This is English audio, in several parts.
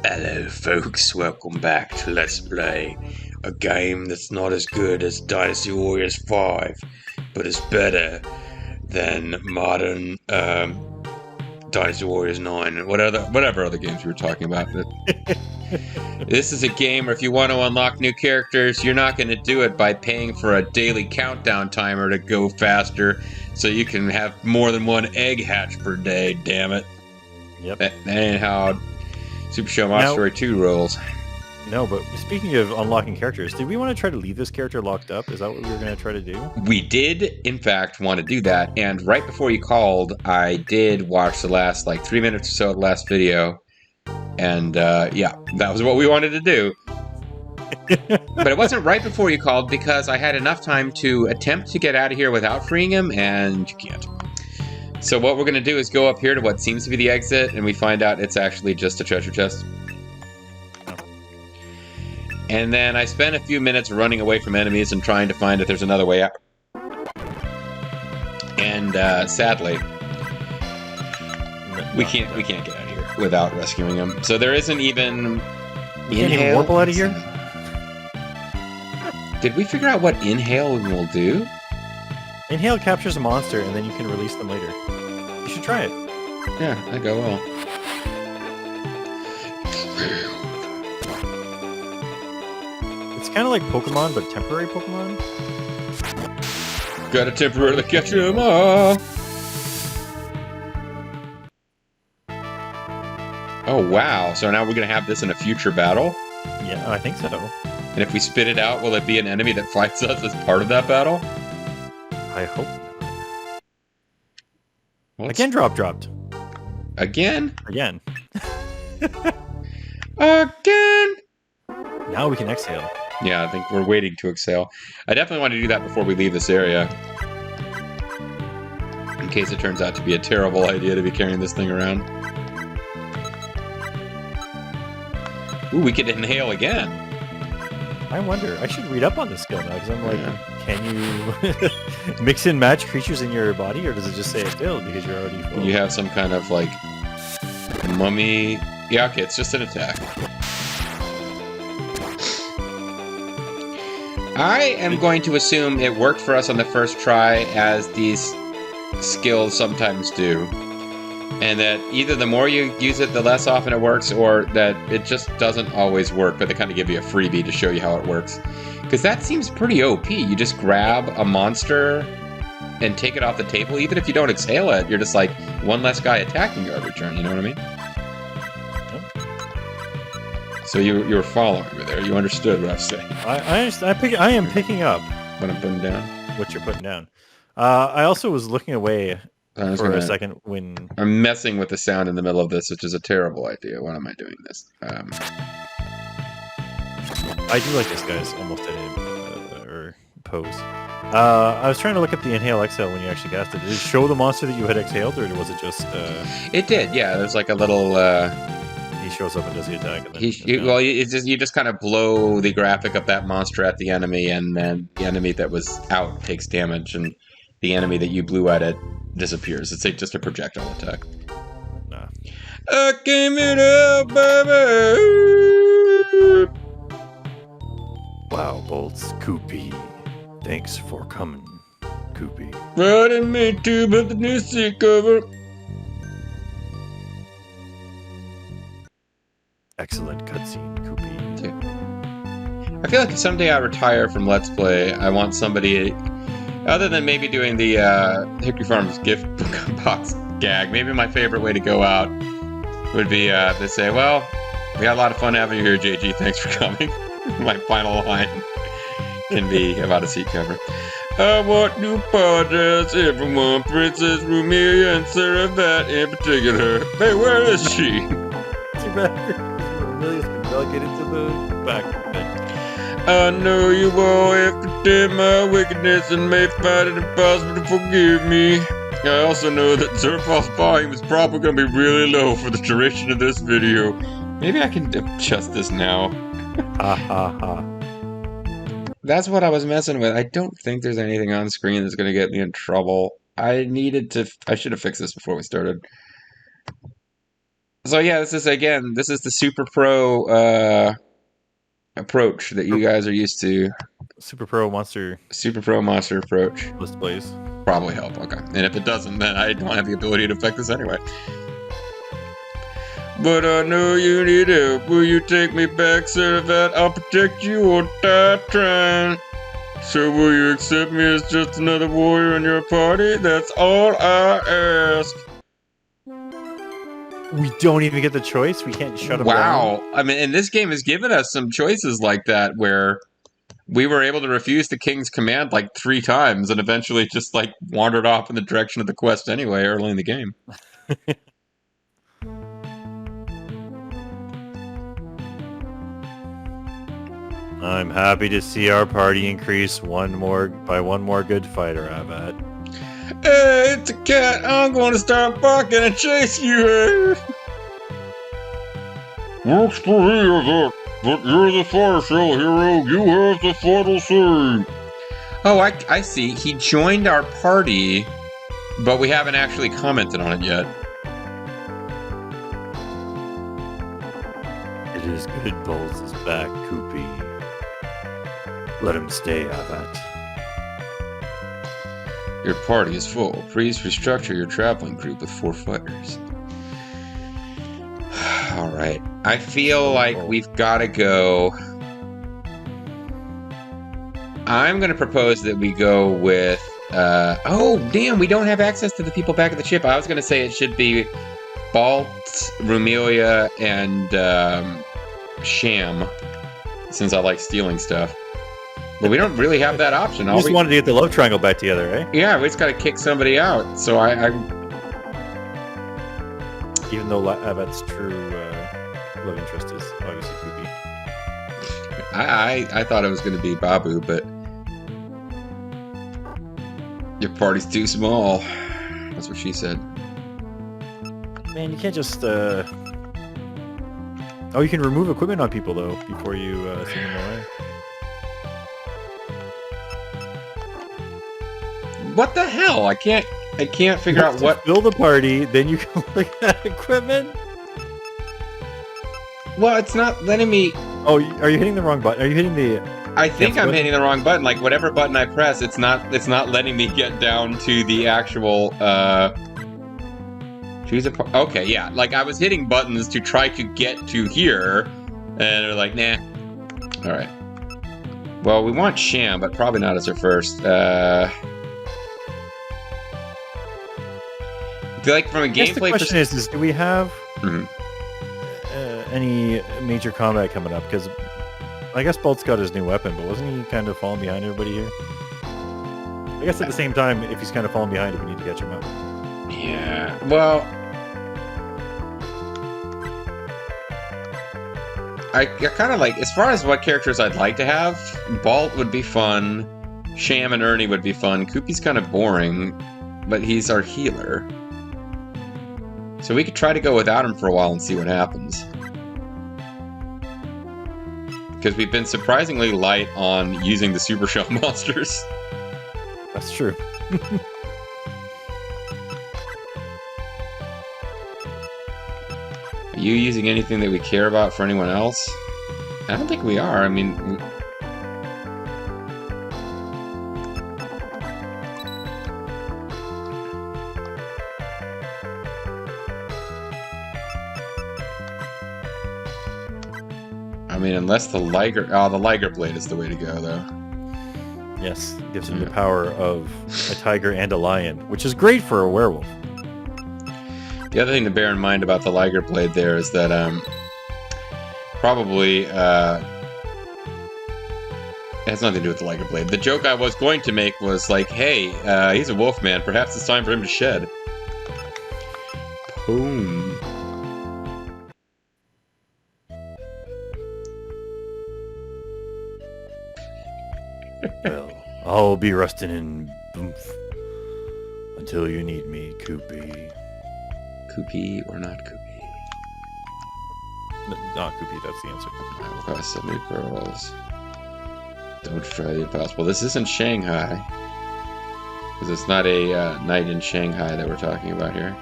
Hello folks, welcome back to Let's Play, a game that's not as good as Dynasty Warriors 5, but is better than modern Dynasty Warriors 9 and whatever other games we were talking about. This is a game where if you want to unlock new characters, you're not going to do it by paying for a daily countdown timer to go faster so you can have more than one egg hatch per day, damn it. Yep. That ain't how Super Show Monster Story 2 rolls. No, but speaking of unlocking characters, did we want to try to leave this character locked up? Is that what we were going to try to do? We did, in fact, want to do that. And right before you called, I did watch the last, 3 minutes or so of the last video. And, yeah, that was what we wanted to do. But it wasn't right before you called because I had enough time to attempt to get out of here without freeing him, and you can't. So what we're going to do is go up here to what seems to be the exit, and we find out it's actually just a treasure chest. And then I spent a few minutes running away from enemies and trying to find if there's another way out. And sadly, we can't get out of here without rescuing him. So there isn't even Inhale. Warble out of here? Did we figure out what Inhale will do? Inhale captures a monster, and then you can release them later. You should try it. Yeah, I think I will. It's kind of like Pokemon, but temporary Pokemon. Gotta temporarily catch them all. Oh, wow. So now we're gonna have this in a future battle? Yeah, I think so. And if we spit it out, will it be an enemy that fights us as part of that battle? I hope. Well, again, dropped. Again? Again. Again! Now we can exhale. Yeah, I think we're waiting to exhale. I definitely want to do that before we leave this area. In case it turns out to be a terrible idea to be carrying this thing around. Ooh, we could inhale again. I wonder. I should read up on this skill now, because I'm like, can you mix and match creatures in your body, or does it just say exhale because you're already full? You have some kind of, mummy... Yeah, okay, it's just an attack. I am going to assume it worked for us on the first try, as these skills sometimes do. And that either the more you use it, the less often it works, or that it just doesn't always work, but they kind of give you a freebie to show you how it works. Because that seems pretty OP. You just grab a monster and take it off the table. Even if you don't exhale it, you're just like one less guy attacking you every turn, you know what I mean? Yep. So you were following me there. You understood what I was saying. I am picking up what I'm putting down. What you're putting down. I also was looking away for a second when... I'm messing with the sound in the middle of this, which is a terrible idea. Why am I doing this? I do like this guy's almost at or pose. I was trying to look at the inhale exhale when you actually cast it. Did it show the monster that you had exhaled, or was it just... It did, yeah. There's like a little... He shows up and does the attack. And then, you just kind of blow the graphic of that monster at the enemy, and then the enemy that was out takes damage, and the enemy that you blew at it disappears. It's just a projectile attack. Nah. I came it up, baby! Wow, Bolts. Koopy. Thanks for coming, Koopy. I didn't mean to, but the new seat cover. Excellent cutscene, Koopy. I feel like if someday I retire from Let's Play, I want somebody... Other than maybe doing the Hickory Farms gift box gag, maybe my favorite way to go out would be to say, well, we had a lot of fun having you here, JG. Thanks for coming. My final line can be about a seat cover. I want to apologize, everyone. Princess Rumelia and Saravat in particular. Hey, where is she? Too bad. Rumelia's been relegated to the back. I know you all have condemned my wickedness and may find it impossible to forgive me. I also know that Zerfal's volume is probably going to be really low for the duration of this video. Maybe I can adjust this now. Ha ha ha. That's what I was messing with. I don't think there's anything on screen that's going to get me in trouble. I should have fixed this before we started. So yeah, this is the super pro approach that you guys are used to. Super Pro Monster Super pro monster approach. list plays. Probably help. Okay, and if it doesn't, then I don't have the ability to affect this anyway. But I know you need help. Will you take me back so that I'll protect you or die trying? So will you accept me as just another warrior in your party? That's all I ask. We don't even get the choice. We can't shut him down. Wow. I mean, and this game has given us some choices like that where we were able to refuse the king's command like 3 times and eventually just like wandered off in the direction of the quest anyway early in the game. I'm happy to see our party increase one more good fighter, Avat. Hey, it's a cat. I'm going to start barking and chase you. Looks to me that, but you're the fire shell hero. You have the final say. Oh, I see. He joined our party, but we haven't actually commented on it yet. It is good Bolts is back, Koopy. Let him stay, Avat. Your party is full. Please restructure your traveling group with 4 fighters. Alright. I feel like we've got to go... I'm going to propose that we go with... oh, damn, we don't have access to the people back at the ship. I was going to say it should be Balt, Rumelia, and Sham, since I like stealing stuff. But we don't really have that option. We just wanted to get the love triangle back together, right? Yeah, we just got to kick somebody out. So I even though Avat's true love interest is obviously Koopy. I thought it was going to be Babu, but your party's too small. That's what she said. Man, you can't just. Oh, you can remove equipment on people though before you send them away. What the hell? I can't figure out what. Fill the party, then you can look at equipment. Well, it's not letting me. Oh, are you hitting the wrong button? Are you hitting the? I think I'm hitting the wrong button. Like whatever button I press, it's not letting me get down to the actual. Choose a. Okay, yeah. Like I was hitting buttons to try to get to here, and they're like, nah. All right. Well, we want Sham, but probably not as her first. Like from a gameplay the question is do we have any major combat coming up? Because I guess Bolt's got his new weapon, but wasn't he kind of falling behind everybody here? I guess at the same time, if he's kind of falling behind, we need to catch him up. Yeah, well, I kind of like, as far as what characters I'd like to have, Bolt would be fun, Sham and Ernie would be fun, Koopy's kind of boring, but he's our healer. So we could try to go without him for a while and see what happens. Because we've been surprisingly light on using the Super Shell monsters. That's true. Are you using anything that we care about for anyone else? I don't think we are. I mean... unless the Liger... Oh, the Liger Blade is the way to go, though. Yes, it gives him the power of a tiger and a lion, which is great for a werewolf. The other thing to bear in mind about the Liger Blade there is that, probably, it has nothing to do with the Liger Blade. The joke I was going to make was like, hey, he's a wolf man, perhaps it's time for him to shed. Boom. Well, I'll be rusting in boomf until you need me, Koopy. Koopy or not Koopy? Not Koopy, that's the answer. I will cost 70 pearls. Don't try the impossible. This isn't Shanghai. Because it's not a night in Shanghai that we're talking about here.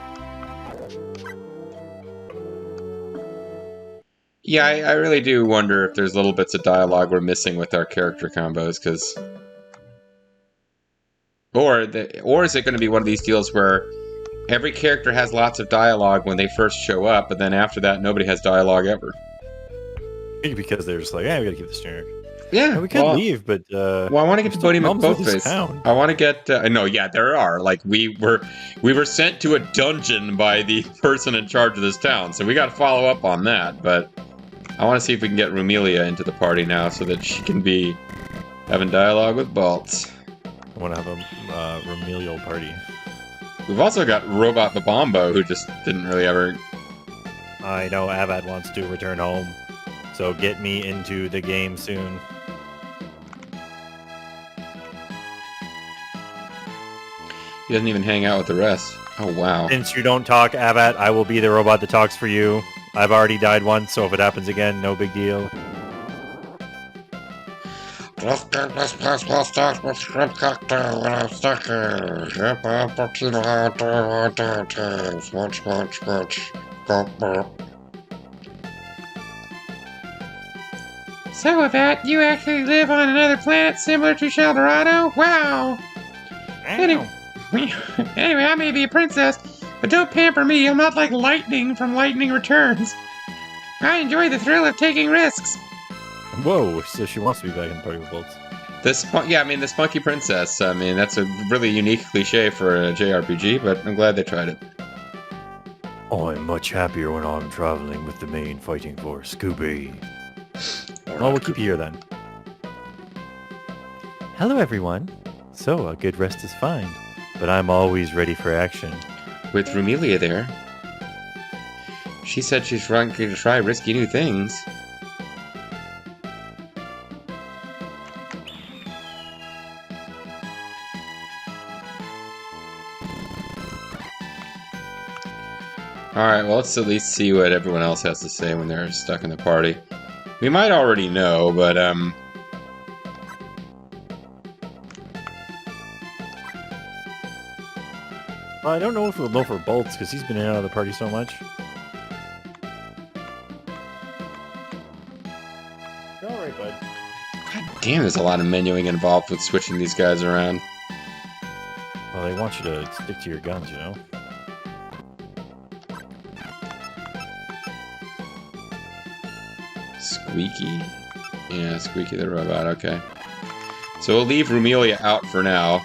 Yeah, I really do wonder if there's little bits of dialogue we're missing with our character combos, because... Or is it going to be one of these deals where every character has lots of dialogue when they first show up, but then after that, nobody has dialogue ever? Maybe because they're just like, we gotta keep this generic. Yeah, And we could leave, but well, I want to get to Bodie McBoatface. I want to get. No, yeah, there are. Like we were sent to a dungeon by the person in charge of this town, so we got to follow up on that. But I want to see if we can get Rumelia into the party now, so that she can be having dialogue with Baltz. I want to have a remedial party. We've also got Robot Babombo, who just didn't really ever... I know Avad wants to return home, so get me into the game soon. He doesn't even hang out with the rest. Oh, wow. Since you don't talk, Avad, I will be the robot that talks for you. I've already died once, so if it happens again, no big deal. Just get this place start with shrimp cocktail when I'm stuck here. Yep, Munch. So, Yvette, you actually live on another planet similar to Sheldorado? Wow! Anyway, I may be a princess, but don't pamper me. I'm not like Lightning from Lightning Returns. I enjoy the thrill of taking risks. Whoa, so she wants to be back in the party with Bolts. The Spunky Princess. I mean, that's a really unique cliche for a JRPG, but I'm glad they tried it. I'm much happier when I'm traveling with the main fighting force, Scooby. Well, we'll keep you here then. Hello, everyone. So, a good rest is fine, but I'm always ready for action. With Rumelia there, she said she's ready to try risky new things. Alright, well, let's at least see what everyone else has to say when they're stuck in the party. We might already know, but, I don't know if we'll know for Bolts, because he's been in and out of the party so much. You're alright, bud. God damn, there's a lot of menuing involved with switching these guys around. Well, they want you to stick to your guns, you know? Squeaky? Yeah, Squeaky the robot, okay. So we'll leave Rumelia out for now,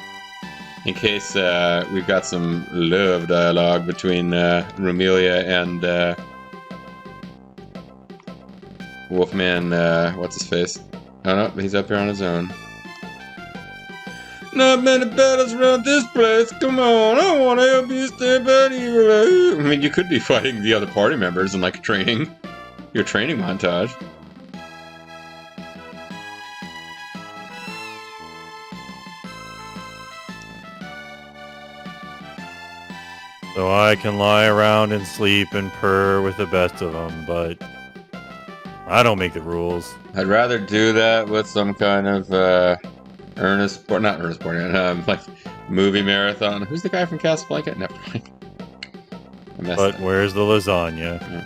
in case we've got some love dialogue between Rumelia and Wolfman, what's his face? Oh no, he's up here on his own. Not many battles around this place, come on, I want to help you stay better. I mean, you could be fighting the other party members in like your training montage. So I can lie around and sleep and purr with the best of them, but I don't make the rules. I'd rather do that with some kind of like movie marathon. Who's the guy from Casablanca? Never mind. But where's the lasagna? Yeah.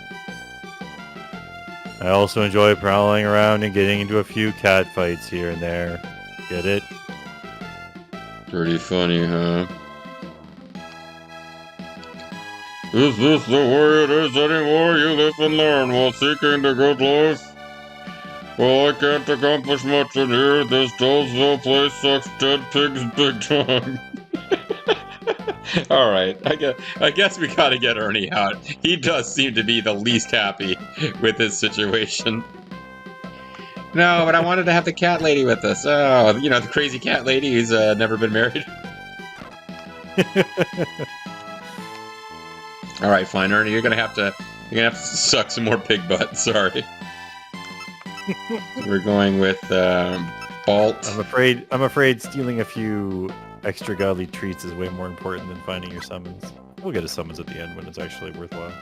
I also enjoy prowling around and getting into a few cat fights here and there. Get it? Pretty funny, huh? Is this the way it is anymore? You live and learn while seeking the good life? Well, I can't accomplish much in here. This Dolesville place sucks dead pigs big time. Alright, I guess we gotta get Ernie out. He does seem to be the least happy with his situation. No, but I wanted to have the cat lady with us. Oh, you know, the crazy cat lady who's never been married. All right, fine, Ernie. You're gonna have to suck some more pig butt. Sorry. We're going with Balt. I'm afraid stealing a few extra godly treats is way more important than finding your summons. We'll get a summons at the end when it's actually worthwhile.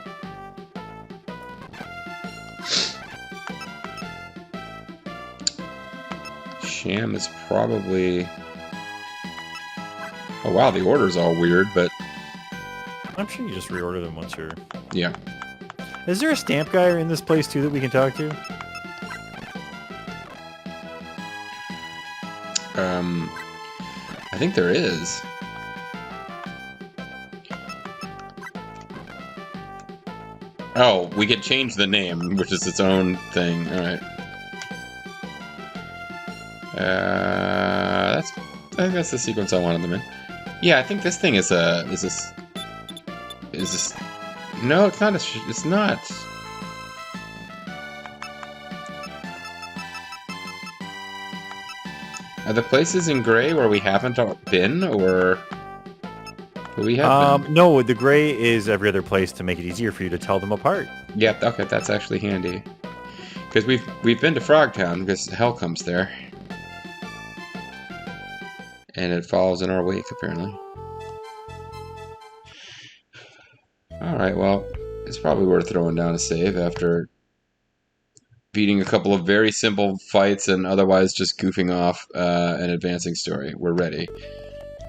Sham is probably. Oh wow, the order's all weird, but. I'm sure you just reorder them once you're... Yeah. Is there a stamp guy in this place too that we can talk to? I think there is. Oh, we could change the name, which is its own thing. All right. I think that's the sequence I wanted them in. Yeah, I think this thing is this? No, it's not. It's not. Are the places in gray where we haven't been, or we have been? No, the gray is every other place to make it easier for you to tell them apart. Yeah, okay, that's actually handy. Because we've been to Frogtown because hell comes there. And it follows in our wake, apparently. Alright, well, it's probably worth throwing down a save after beating a couple of very simple fights and otherwise just goofing off an advancing story. We're ready.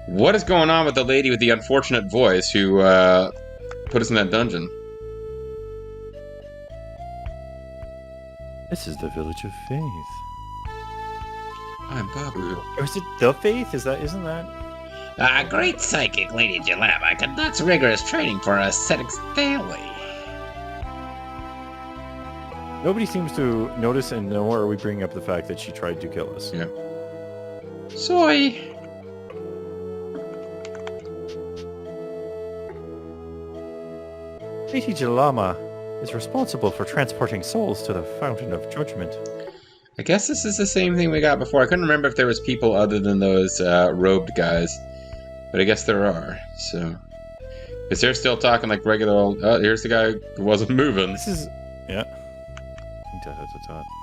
What is going on with the lady with the unfortunate voice who put us in that dungeon? This is the Village of Faith. I'm Babu. Or is it the Faith? Isn't that? A great psychic, Lady Jalama, conducts rigorous training for ascetics daily. Nobody seems to notice, and nor are we bringing up the fact that she tried to kill us. Yeah. Soy. Lady Jalama is responsible for transporting souls to the Fountain of Judgment. I guess this is the same thing we got before. I couldn't remember if there was people other than those robed guys. But I guess there are, so... Because they're still talking like regular old... Oh, here's the guy who wasn't moving. This is... Yeah.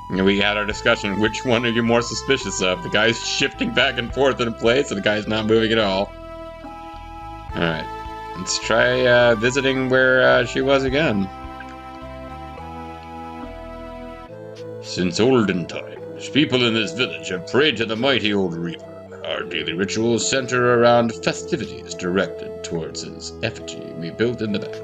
And we had our discussion. Which one are you more suspicious of? The guy's shifting back and forth in place, or the guy's not moving at all? Alright. Let's try visiting where she was again. Since olden times, people in this village have prayed to the mighty old Reaper. Our daily rituals center around festivities directed towards his effigy we built in the back.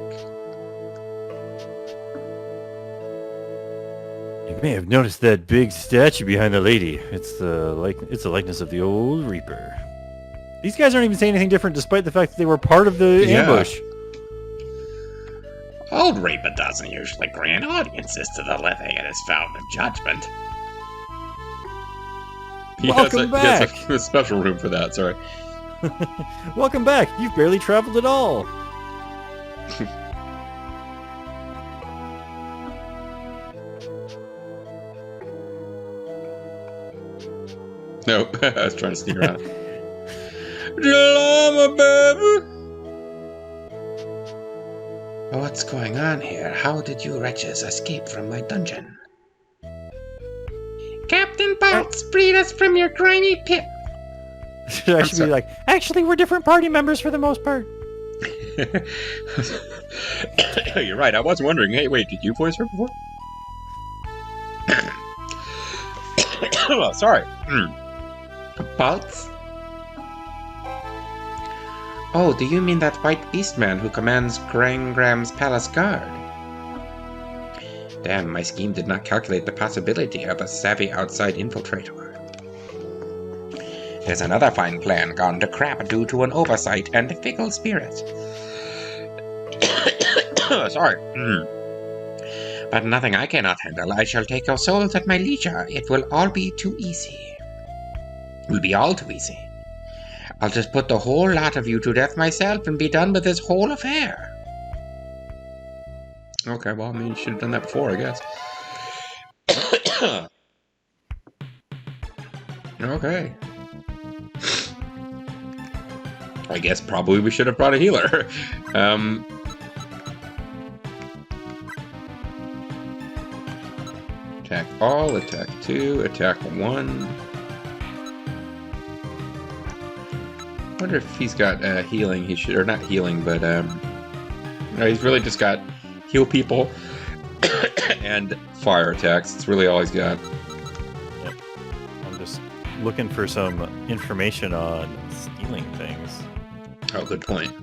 You may have noticed that big statue behind the lady. It's the likeness of the old Reaper. These guys aren't even saying anything different, despite the fact that they were part of the ambush. Old Reaper doesn't usually grant audiences to the living at his Fountain of Judgment. Welcome back. He has a special room for that, sorry. Welcome back. You've barely traveled at all. No, I was trying to sneak around. Llama baby! What's going on here? How did you wretches escape from my dungeon? Captain Bounce, freed us from your grimy pit. I should be like, actually, we're different party members for the most part. You're right, I was wondering. Hey, wait, did you voice her before? Oh, sorry. Bounce? Oh, do you mean that white beast man who commands Grangram's palace guard? Damn, my scheme did not calculate the possibility of a savvy outside infiltrator. There's another fine plan gone to crap due to an oversight and fickle spirit. Sorry. But nothing I cannot handle. I shall take your souls at my leisure. It will all be too easy. Will be all too easy. I'll just put the whole lot of you to death myself and be done with this whole affair. Okay, well, I mean, you should have done that before, I guess. Okay. I guess probably we should have brought a healer. Attack all, attack 2, attack 1. I wonder if he's got healing. He should, or not healing, but no, he's really just got heal people and fire attacks. It's really all he's got. Yep. I'm just looking for some information on stealing things. Oh, good point.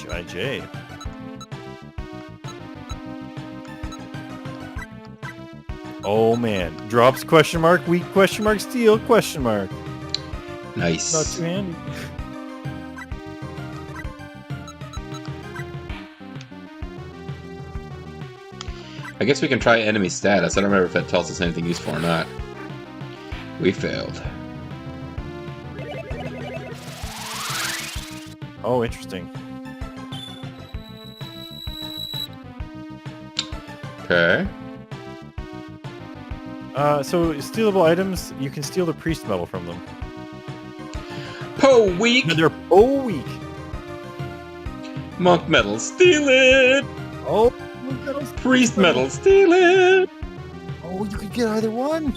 HIJ. Oh man. Drops question mark, weak question mark, steal question mark. Nice. Not too handy. I guess we can try enemy status. I don't remember if that tells us anything useful or not. We failed. Oh, interesting. Okay. So stealable items, you can steal the priest medal from them. Po weak. They're weak. Monk medal, steal it. Oh, Priest medal, steal it. Oh, you could get either one.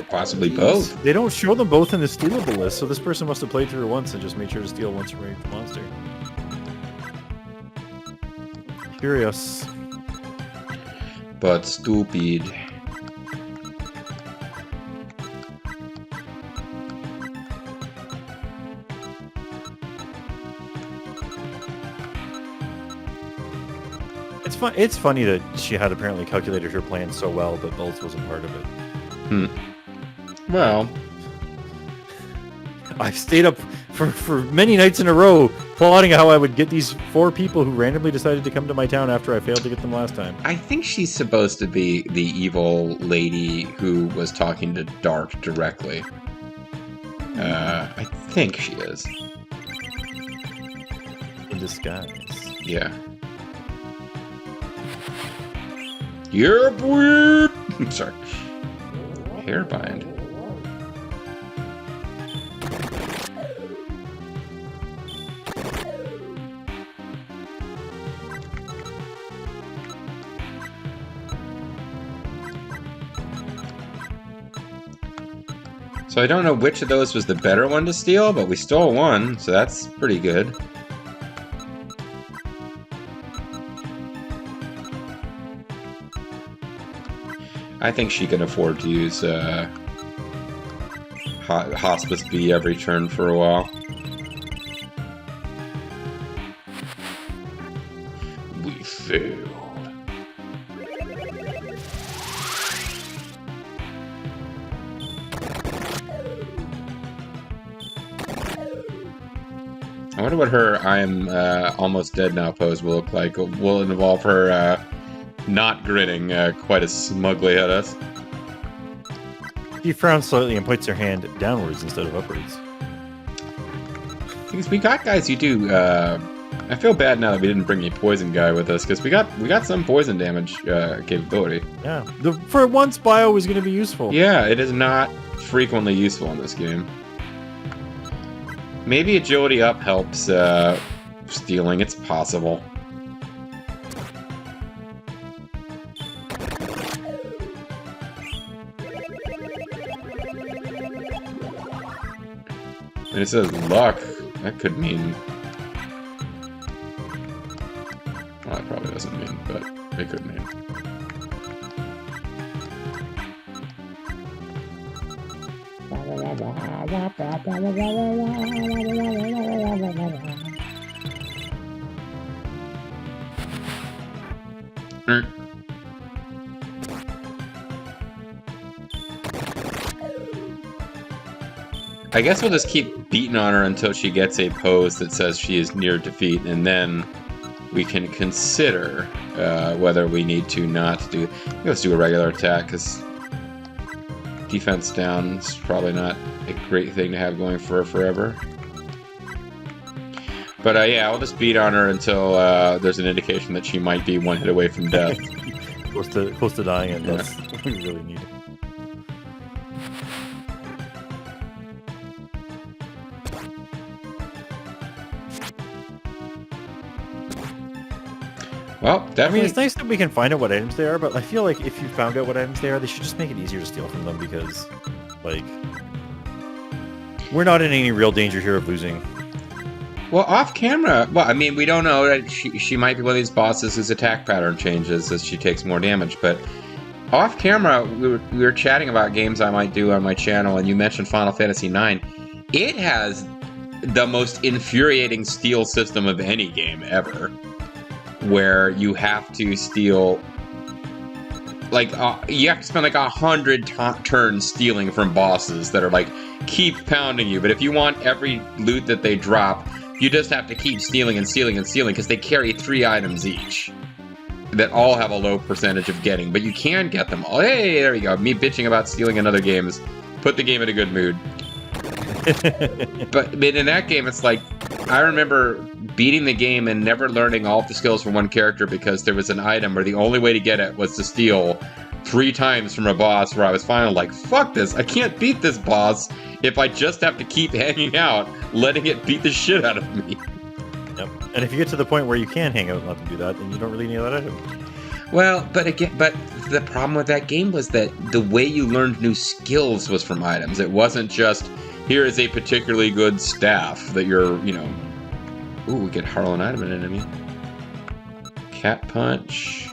Possibly both. They don't show them both in the stealable list, so this person must have played through it once and just made sure to steal once from each monster. Curious. But stupid. It's funny that she had apparently calculated her plan so well, but Bolts wasn't part of it. Well, I've stayed up for many nights in a row plotting how I would get these 4 people who randomly decided to come to my town after I failed to get them last time. I think she's supposed to be the evil lady who was talking to Dart directly. I think she is. In disguise. Yeah. You're weird. Sorry. Hairbind. So I don't know which of those was the better one to steal, but we stole one, so that's pretty good. I think she can afford to use Hospice B every turn for a while. We failed. I wonder what her I am almost dead now pose will look like. Will it involve her not grinning quite as smugly at us? She frowns slightly and points her hand downwards instead of upwards. Because we got guys you do. I feel bad now that we didn't bring a poison guy with us, because we got some poison damage capability. Yeah, for once, bio is going to be useful. Yeah, it is not frequently useful in this game. Maybe agility up helps stealing. It's possible. And it says luck. That could mean... Well, it probably doesn't mean, but it could mean. I guess we'll just keep beating on her until she gets a pose that says she is near defeat, and then we can consider whether we need to not do... Let's do a regular attack, because defense down is probably not a great thing to have going for her forever. But yeah, I'll just beat on her until there's an indication that she might be one hit away from death. close to dying, and that's what we really need. Well, definitely. I mean, it's nice that we can find out what items they are, but I feel like if you found out what items they are, they should just make it easier to steal from them, because, like, we're not in any real danger here of losing. Well, off camera, well, I mean, we don't know. She might be one of these bosses whose attack pattern changes as she takes more damage, but off camera, we were chatting about games I might do on my channel, and you mentioned Final Fantasy IX. It has the most infuriating steal system of any game ever, where you have to steal. Like, you have to spend like 100 turns stealing from bosses that are like, keep pounding you. But if you want every loot that they drop, you just have to keep stealing and stealing and stealing, because they carry 3 items each that all have a low percentage of getting. But you can get them all. Hey, there you go. Me bitching about stealing in other games. Put the game in a good mood. But in that game, it's like, I remember beating the game and never learning all of the skills for one character because there was an item where the only way to get it was to steal 3 times from a boss, where I was finally like, fuck this, I can't beat this boss if I just have to keep hanging out, letting it beat the shit out of me. Yep. And if you get to the point where you can hang out and let them do that, then you don't really need that item. Well, but the problem with that game was that the way you learned new skills was from items. It wasn't just, here is a particularly good staff that you're, you know... Ooh, we get hurl an item at an enemy. Cat punch.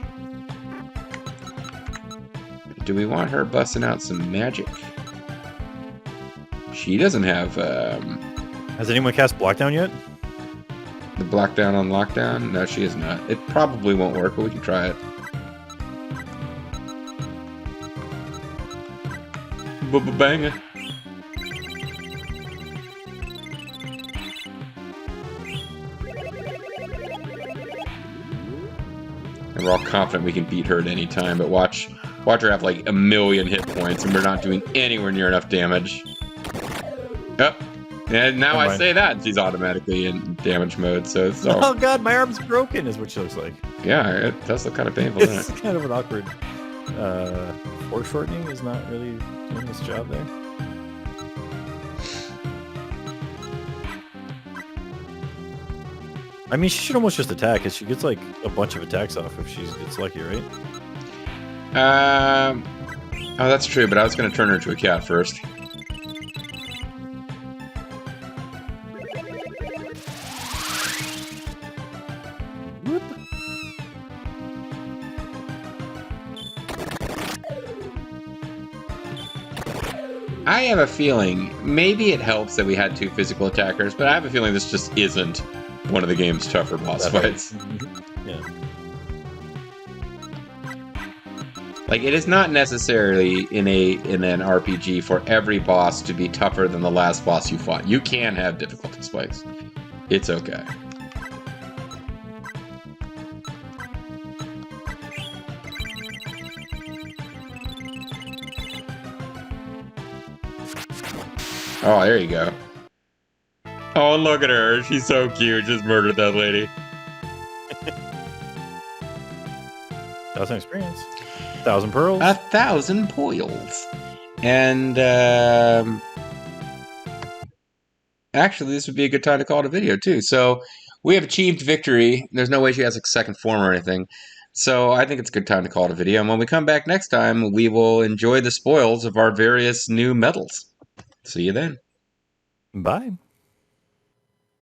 Do we want her busting out some magic? She doesn't have, Has anyone cast Blockdown yet? the Blockdown on Lockdown? No, she is not. It probably won't work, but we can try it. Banger. And we're all confident we can beat her at any time, but watch her have like 1,000,000 hit points, and we're not doing anywhere near enough damage. Oh, and now I say that she's automatically in damage mode, so it's all... Oh god, my arm's broken, is what she looks like. Yeah, it does look kind of painful, doesn't It's it? kind of an awkward... foreshortening is not really doing this job there. I mean, she should almost just attack, because she gets like a bunch of attacks off if she gets lucky, right? Oh, that's true, but I was going to turn her into a cat first. Whoop. I have a feeling, maybe it helps that we had 2 physical attackers, but I have a feeling this just isn't one of the game's tougher boss fights. Yeah. Like, it is not necessarily in an RPG for every boss to be tougher than the last boss you fought. You can have difficulty spikes. It's okay. Oh, there you go. Oh, look at her. She's so cute. Just murdered that lady. 1,000 experience. 1,000 pearls. 1,000 poils. And, actually, this would be a good time to call it a video, too. So, we have achieved victory. There's no way she has a second form or anything. So, I think it's a good time to call it a video. And when we come back next time, we will enjoy the spoils of our various new medals. See you then. Bye.